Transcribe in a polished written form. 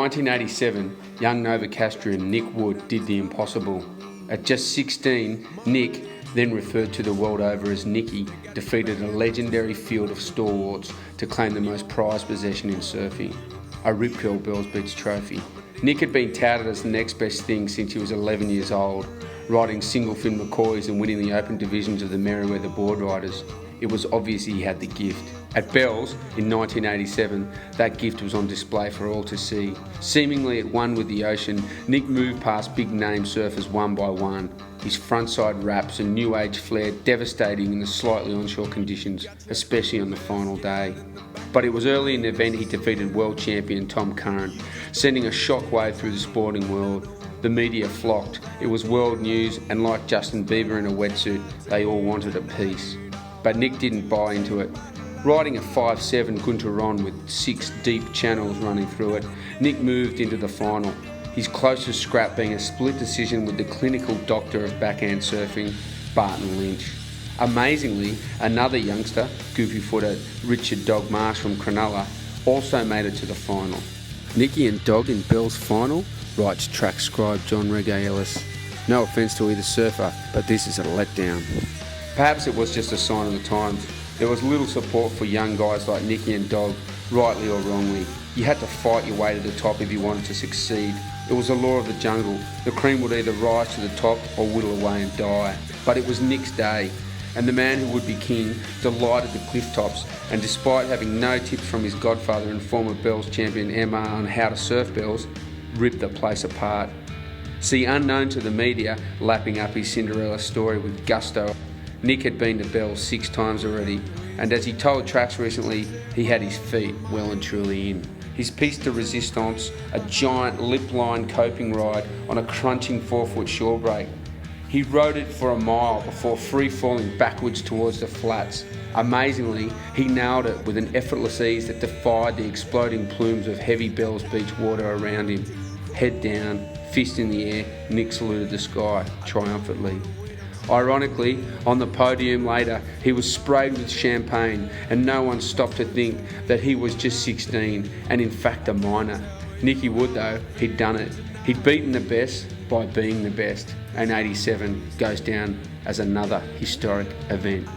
1987, young Novocastrian Nick Wood did the impossible. At just 16, Nick, then referred to the world over as Nicky, defeated a legendary field of stalwarts to claim the most prized possession in surfing, a Rip Curl Bells Beach trophy. Nick had been touted as the next best thing since he was 11 years old, riding single-fin McCoys and winning the open divisions of the Merriweather board riders. It was obvious he had the gift. At Bells in 1987, that gift was on display for all to see. Seemingly at one with the ocean, Nick moved past big-name surfers one by one, his frontside wraps and new age flair devastating in the slightly onshore conditions, especially on the final day. But it was early in the event he defeated world champion Tom Curran, sending a shockwave through the sporting world. The media flocked, it was world news, and like Justin Bieber in a wetsuit, they all wanted a piece. But Nick didn't buy into it. Riding a 5'7" Gunteron with 6 deep channels running through it, Nick moved into the final, his closest scrap being a split decision with the clinical doctor of backhand surfing, Barton Lynch. Amazingly, another youngster, goofy footer Richard Dog Marsh from Cronulla, also made it to the final. Nicky and Dog in Bell's final, writes track scribe John Reggae Ellis. No offence to either surfer, but this is a letdown. Perhaps it was just a sign of the times. There was little support for young guys like Nicky and Dog, rightly or wrongly. You had to fight your way to the top if you wanted to succeed. It was the law of the jungle. The cream would either rise to the top or whittle away and die. But it was Nick's day, and the man who would be king delighted the cliff tops, and despite having no tips from his godfather and former Bells champion MR on how to surf Bells, ripped the place apart. See, unknown to the media, lapping up his Cinderella story with gusto, Nick had been to Bells 6 times already, and as he told Tracks recently, he had his feet well and truly in. His piece de resistance, a giant lip-line coping ride on a crunching 4-foot shore break. He rode it for a mile before free-falling backwards towards the flats. Amazingly, he nailed it with an effortless ease that defied the exploding plumes of heavy Bells Beach water around him. Head down, fist in the air, Nick saluted the sky triumphantly. Ironically, on the podium later, he was sprayed with champagne, and no one stopped to think that he was just 16 and in fact a minor. Nicky Wood though, he'd done it. He'd beaten the best by being the best, and 87 goes down as another historic event.